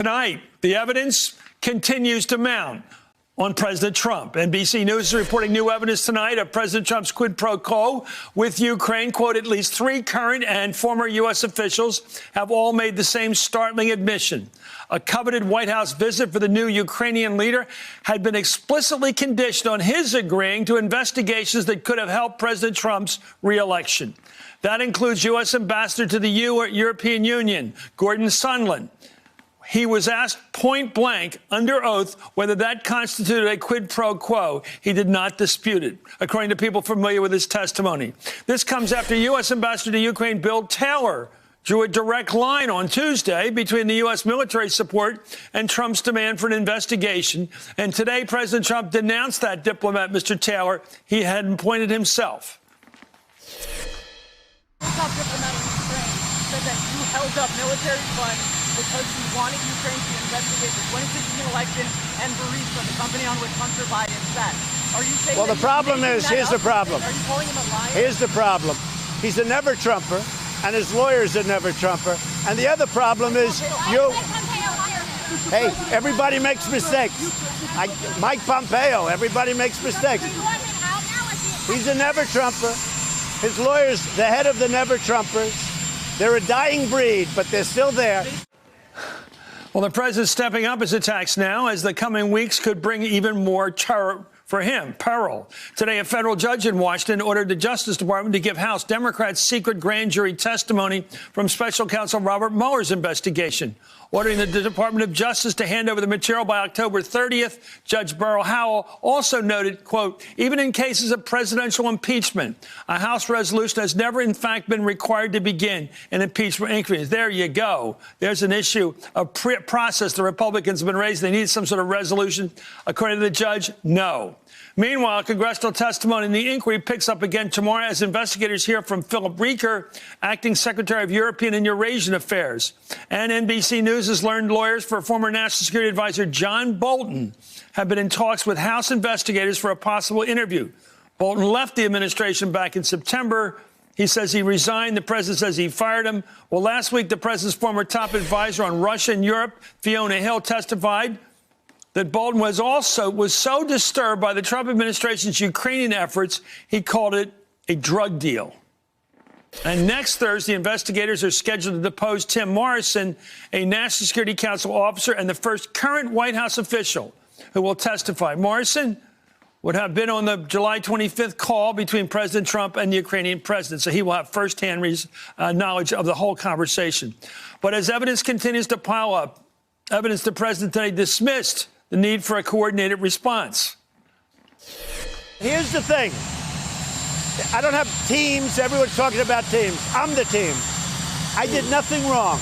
Tonight, the evidence continues to mount on President Trump. NBC News is reporting new evidence tonight of President Trump's quid pro quo with Ukraine. Quote, at least 3 current and former U.S. officials have all made the same startling admission. A coveted White House visit for the new Ukrainian leader had been explicitly conditioned on his agreeing to investigations that could have helped President Trump's reelection. That includes U.S. Ambassador to the European Union, Gordon Sondland. He was asked point blank, under oath, whether that constituted a quid pro quo. He did not dispute it, according to people familiar with his testimony. This comes after U.S. Ambassador to Ukraine Bill Taylor drew a direct line on Tuesday between the U.S. military support and Trump's demand for an investigation. And today, President Trump denounced that diplomat, Mr. Taylor, he had appointed himself. The top diplomat in Ukraine said that you held up military funds because you wanted Ukraine to investigate the 2016 election and Burisma, the company on which Hunter Biden sat. Are you saying? Well, the problem is, here's the problem. Are you calling him a liar? Here's the problem. He's a never-Trumper, and his lawyer's a never-Trumper. And the other problem is you. Hey, everybody makes mistakes. Mike Pompeo, everybody makes mistakes. He's a never-Trumper. His lawyer's the head of the never-Trumpers. They're a dying breed, but they're still there. Well, the president's stepping up his attacks now, as the coming weeks could bring even more terror for him, peril. Today, a federal judge in Washington ordered the Justice Department to give House Democrats secret grand jury testimony from special counsel Robert Mueller's investigation, ordering the Department of Justice to hand over the material by October 30th. Judge Beryl Howell also noted, quote, even in cases of presidential impeachment, a House resolution has never, in fact, been required to begin an impeachment inquiry. There you go. There's an issue of process the Republicans have been raising. They need some sort of resolution. According to the judge, no. Meanwhile, congressional testimony in the inquiry picks up again tomorrow as investigators hear from Philip Reker, acting Secretary of European and Eurasian Affairs. And NBC News has learned lawyers for former National Security Advisor John Bolton have been in talks with House investigators for a possible interview. Bolton left the administration back in September. He says he resigned. The president says he fired him. Well, last week, the president's former top advisor on Russia and Europe, Fiona Hill, testified that Bolton was so disturbed by the Trump administration's Ukrainian efforts, he called it a drug deal. And next Thursday, investigators are scheduled to depose Tim Morrison, a National Security Council officer and the first current White House official who will testify. Morrison would have been on the July 25th call between President Trump and the Ukrainian president, so he will have firsthand knowledge of the whole conversation. But as evidence continues to pile up, evidence the president today dismissed the need for a coordinated response. Here's the thing. I don't have teams. Everyone's talking about teams. I'm the team. I did nothing wrong.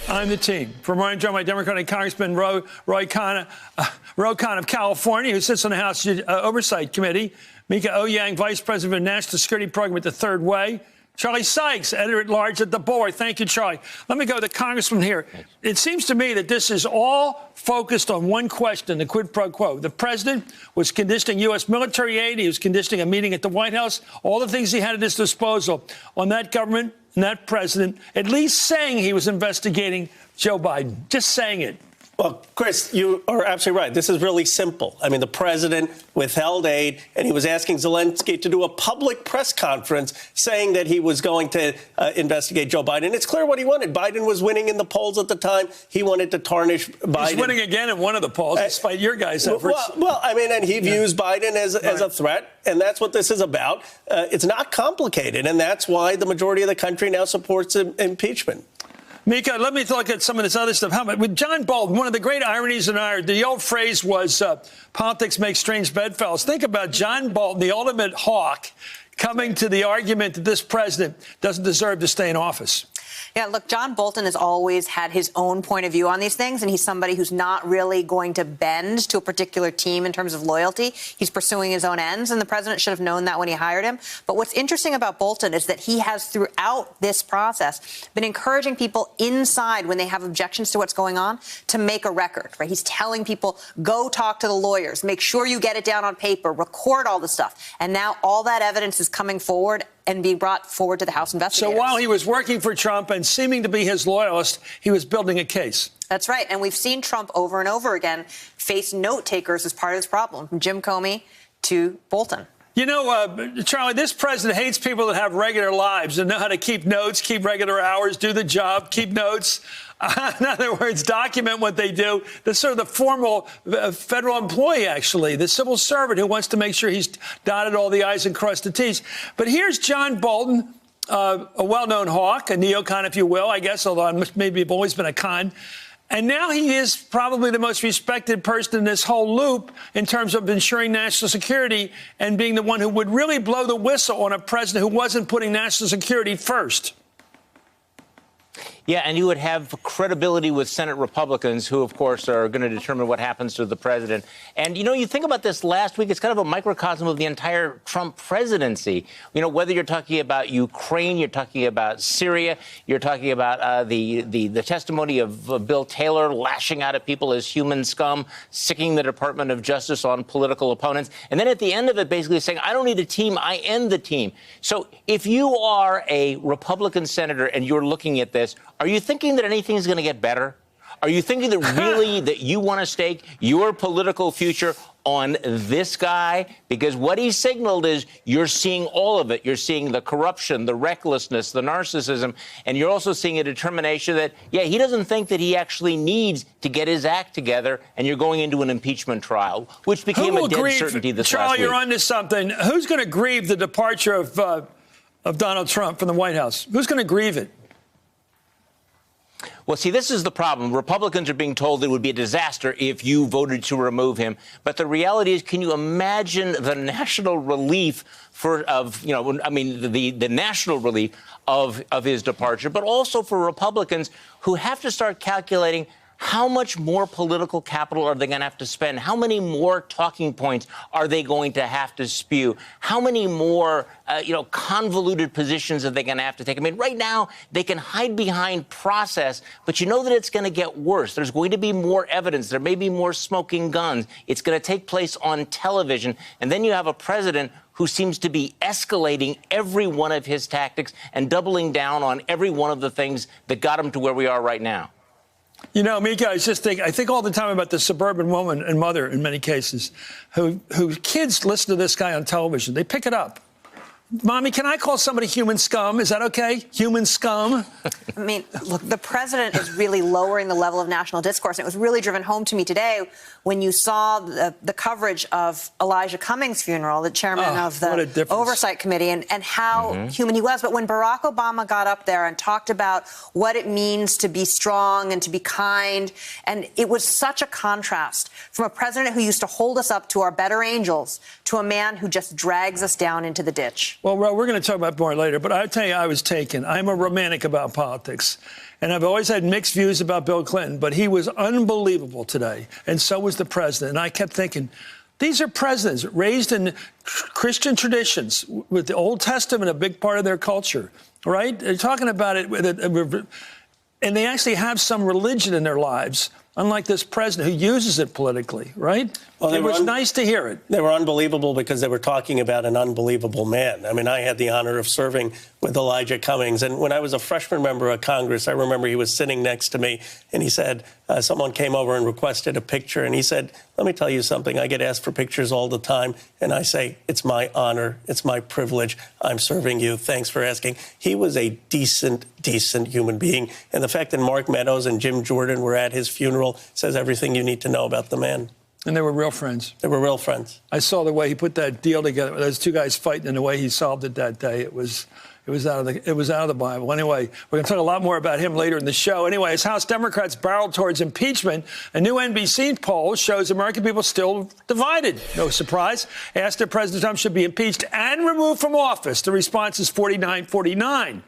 I'm the team. From Ryan John, my Democratic Congressman Roy Khan of California, who sits on the House Oversight Committee, Mika Oyang, Vice President of the National Security Program at the Third Way, Charlie Sykes, editor-at-large at The Board. Thank you, Charlie. Let me go to the congressman here. It seems to me that this is all focused on one question, the quid pro quo. The president was conditioning U.S. military aid. He was conditioning a meeting at the White House, all the things he had at his disposal on that government and that president, at least saying he was investigating Joe Biden, just saying it. Well, Chris, you are absolutely right. This is really simple. I mean, the president withheld aid, and he was asking Zelensky to do a public press conference saying that he was going to investigate Joe Biden. It's clear what he wanted. Biden was winning in the polls at the time. He wanted to tarnish Biden. He's winning again in one of the polls, despite your guys' efforts. Well, I mean, and he views Biden as a threat, and that's what this is about. It's not complicated, and that's why the majority of the country now supports impeachment. Mika, let me look at some of this other stuff. How about with John Bolton? One of the great ironies in our, the old phrase was politics make strange bedfellows. Think about John Bolton, the ultimate hawk, coming to the argument that this president doesn't deserve to stay in office. Yeah, look, John Bolton has always had his own point of view on these things, and he's somebody who's not really going to bend to a particular team in terms of loyalty. He's pursuing his own ends, and the president should have known that when he hired him. But what's interesting about Bolton is that he has, throughout this process, been encouraging people inside when they have objections to what's going on to make a record, right? He's telling people, go talk to the lawyers, make sure you get it down on paper, record all the stuff. And now all that evidence is coming forward and being brought forward to the House investigators. So while he was working for Trump and seeming to be his loyalist, he was building a case. That's right. And we've seen Trump over and over again face note takers as part of this problem, from Jim Comey to Bolton. You know, Charlie, this president hates people that have regular lives and know how to keep notes, keep regular hours, do the job, keep notes. In other words, document what they do. The sort of the formal federal employee, actually, the civil servant who wants to make sure he's dotted all the I's and crossed the T's. But here's John Bolton, a well-known hawk, a neocon, if you will, I guess, although maybe I've always been a con. And now he is probably the most respected person in this whole loop in terms of ensuring national security and being the one who would really blow the whistle on a president who wasn't putting national security first. Yeah, and you would have credibility with Senate Republicans who, of course, are going to determine what happens to the president. And, you know, you think about this last week, it's kind of a microcosm of the entire Trump presidency. You know, whether you're talking about Ukraine, you're talking about Syria, you're talking about the testimony of Bill Taylor lashing out at people as human scum, sicking the Department of Justice on political opponents. And then at the end of it, basically saying, I don't need a team, I end the team. So if you are a Republican senator and you're looking at this, are you thinking that anything is going to get better? Are you thinking that really that you want to stake your political future on this guy? Because what he signaled is you're seeing all of it. You're seeing the corruption, the recklessness, the narcissism, and you're also seeing a determination that, yeah, he doesn't think that he actually needs to get his act together, and you're going into an impeachment trial, which became a dead certainty this last week. Charlie, you're onto something. Who's going to grieve the departure of Donald Trump from the White House? Who's going to grieve it? Well, see, this is the problem. Republicans are being told it would be a disaster if you voted to remove him. But the reality is, can you imagine the national relief the national relief of his departure, but also for Republicans who have to start calculating how much more political capital are they going to have to spend? How many more talking points are they going to have to spew? How many more, convoluted positions are they going to have to take? I mean, right now, they can hide behind process, but you know that it's going to get worse. There's going to be more evidence. There may be more smoking guns. It's going to take place on television. And then you have a president who seems to be escalating every one of his tactics and doubling down on every one of the things that got him to where we are right now. You know, Mika, I think all the time about the suburban woman and mother in many cases who kids listen to this guy on television. They pick it up. Mommy, can I call somebody human scum? Is that okay? Human scum? I mean, look, the president is really lowering the level of national discourse. And it was really driven home to me today when you saw the coverage of Elijah Cummings' funeral, the chairman of the Oversight Committee, and how human he was. But when Barack Obama got up there and talked about what it means to be strong and to be kind, and it was such a contrast from a president who used to hold us up to our better angels to a man who just drags us down into the ditch. Well, we're going to talk about more later, but I'll tell you, I was taken. I'm a romantic about politics, and I've always had mixed views about Bill Clinton, but he was unbelievable today, and so was the president. And I kept thinking, these are presidents raised in Christian traditions with the Old Testament a big part of their culture, right? They're talking about it, and they actually have some religion in their lives, unlike this president who uses it politically, right? Well, it was nice to hear it. They were unbelievable because they were talking about an unbelievable man. I mean, I had the honor of serving with Elijah Cummings. And when I was a freshman member of Congress, I remember he was sitting next to me and he said, someone came over and requested a picture. And he said, let me tell you something. I get asked for pictures all the time. And I say, it's my honor. It's my privilege. I'm serving you. Thanks for asking. He was a decent human being. And the fact that Mark Meadows and Jim Jordan were at his funeral says everything you need to know about the man. And they were real friends. They were real friends. I saw the way he put that deal together. Those two guys fighting, and the way he solved it that day. It was out of the Bible. Anyway, we're going to talk a lot more about him later in the show. Anyway, as House Democrats barrel towards impeachment, a new NBC poll shows American people still divided. No surprise. Asked if President Trump should be impeached and removed from office. The response is 49-49,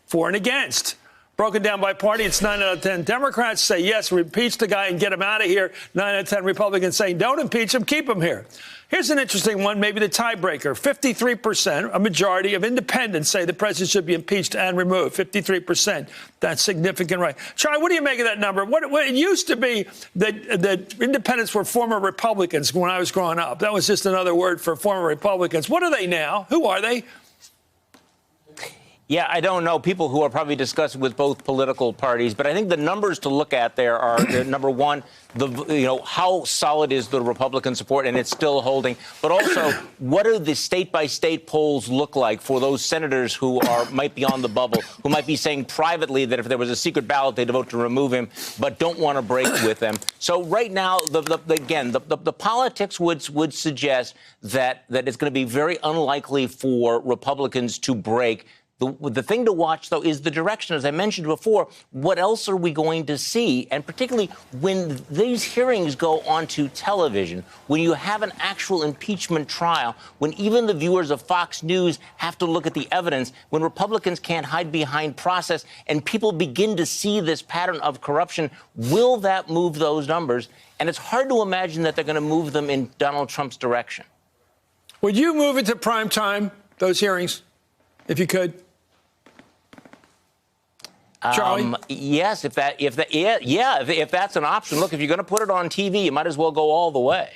for and against. Broken down by party, it's 9 out of 10 Democrats say yes, impeach the guy and get him out of here. 9 out of 10 Republicans saying don't impeach him, keep him here. Here's an interesting one, maybe the tiebreaker. 53%, a majority of independents say the president should be impeached and removed. 53%. That's significant, right? Charlie, what do you make of that number? It used to be that independents were former Republicans when I was growing up. That was just another word for former Republicans. What are they now? Who are they? Yeah, I don't know. People who are probably discussing with both political parties, but I think the numbers to look at there are number one, how solid is the Republican support, and it's still holding. But also, what do the state-by-state polls look like for those senators who might be on the bubble, who might be saying privately that if there was a secret ballot, they'd vote to remove him, but don't want to break with them. So right now, the politics would suggest that it's going to be very unlikely for Republicans to break. The thing to watch, though, is the direction. As I mentioned before, what else are we going to see? And particularly when these hearings go onto television, when you have an actual impeachment trial, when even the viewers of Fox News have to look at the evidence, when Republicans can't hide behind process and people begin to see this pattern of corruption, will that move those numbers? And it's hard to imagine that they're going to move them in Donald Trump's direction. Would you move it to prime time, those hearings, if you could? Charlie? Yes, if that's an option. Look, if you're going to put it on TV, you might as well go all the way.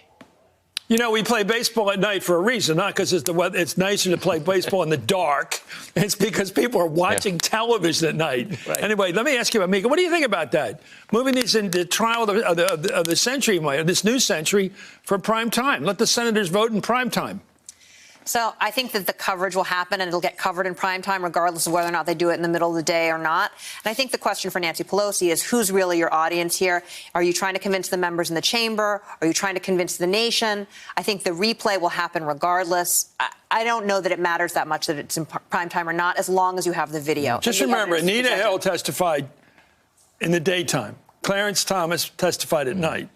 You know, we play baseball at night for a reason, not because it's nicer to play baseball in the dark. It's because people are watching television at night. Right. Anyway, let me ask you, Mika, what do you think about that? Moving these in the trial of the century, this new century, for prime time. Let the senators vote in prime time. So I think that the coverage will happen and it'll get covered in prime time, regardless of whether or not they do it in the middle of the day or not. And I think the question for Nancy Pelosi is, who's really your audience here? Are you trying to convince the members in the chamber? Are you trying to convince the nation? I think the replay will happen regardless. I don't know that it matters that much that it's in prime time or not, as long as you have the video. Just remember, Anita Hill testified in the daytime. Clarence Thomas testified at night.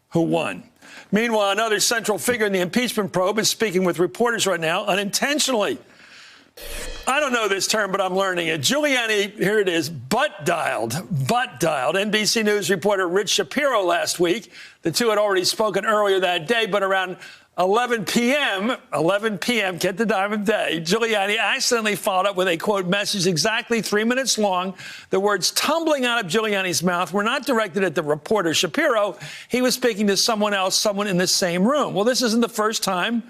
Who won? Meanwhile, another central figure in the impeachment probe is speaking with reporters right now unintentionally. I don't know this term, but I'm learning it. Giuliani, here it is, butt-dialed. NBC News reporter Rich Shapiro last week. The two had already spoken earlier that day, but around 11 p.m., get the time of day, Giuliani accidentally followed up with a, quote, message exactly 3 minutes long. The words tumbling out of Giuliani's mouth were not directed at the reporter Shapiro. He was speaking to someone else, someone in the same room. Well, this isn't the first time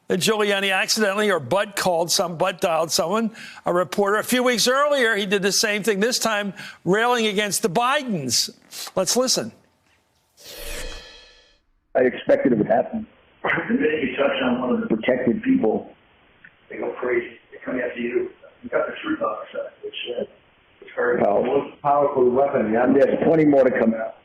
that Giuliani accidentally or butt-dialed someone, a reporter. A few weeks earlier, he did the same thing, this time railing against the Bidens. Let's listen. I expected it would happen. The minute you touch on one of the protected people, they go crazy. They come after you. You got the truth on our side, which is very powerful weapon. Yeah, there's plenty more to come out.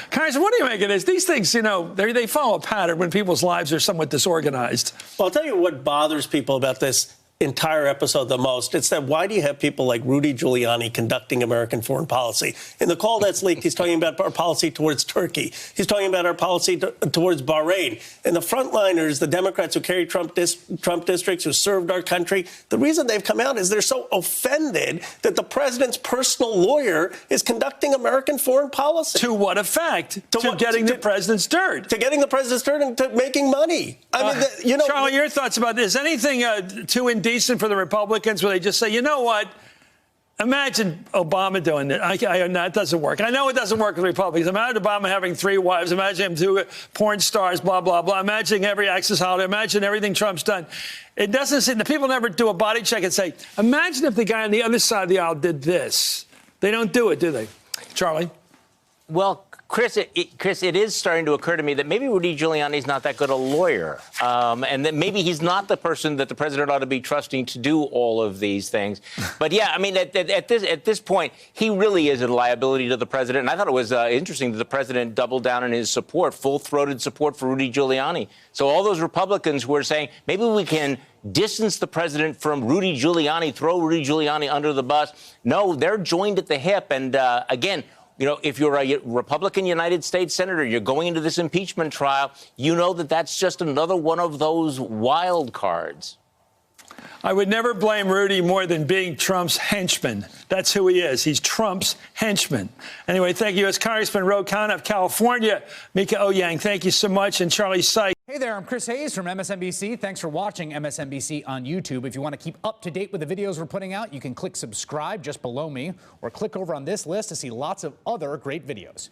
Guys, what do you make of this? These things, they follow a pattern when people's lives are somewhat disorganized. Well, I'll tell you what bothers people about this entire episode the most. It's that why do you have people like Rudy Giuliani conducting American foreign policy? In the call that's leaked, he's talking about our policy towards Turkey. He's talking about our policy towards Bahrain. And the frontliners, the Democrats who carry Trump districts, who served our country, the reason they've come out is they're so offended that the president's personal lawyer is conducting American foreign policy. To what effect? To getting the president's dirt. To getting the president's dirt and to making money. I mean, Charlie, your thoughts about this? Anything too indecent for the Republicans where they just say, you know what? Imagine Obama doing it. No, it doesn't work. I know it doesn't work with Republicans. Imagine Obama having 3 wives. Imagine him 2 porn stars, blah, blah, blah. Imagine every Access holiday. Imagine everything Trump's done. It doesn't seem, the people never do a body check and say, imagine if the guy on the other side of the aisle did this. They don't do it, do they? Charlie? Well, Chris, it is starting to occur to me that maybe Rudy Giuliani's not that good a lawyer, and that maybe he's not the person that the president ought to be trusting to do all of these things. But yeah, I mean, at this point, he really is a liability to the president. And I thought it was interesting that the president doubled down on his support, full-throated support for Rudy Giuliani. So all those Republicans who are saying maybe we can distance the president from Rudy Giuliani, throw Rudy Giuliani under the bus. No, they're joined at the hip. And again, if you're a Republican United States senator, you're going into this impeachment trial, you know that that's just another one of those wild cards. I would never blame Rudy more than being Trump's henchman. That's who he is. He's Trump's henchman. Anyway, thank you, U.S. Congressman Ro Khanna of California. Mika Ouyang, thank you so much. And Charlie Sykes. Hey there, I'm Chris Hayes from MSNBC. Thanks for watching MSNBC on YouTube. If you want to keep up to date with the videos we're putting out, you can click subscribe just below me or click over on this list to see lots of other great videos.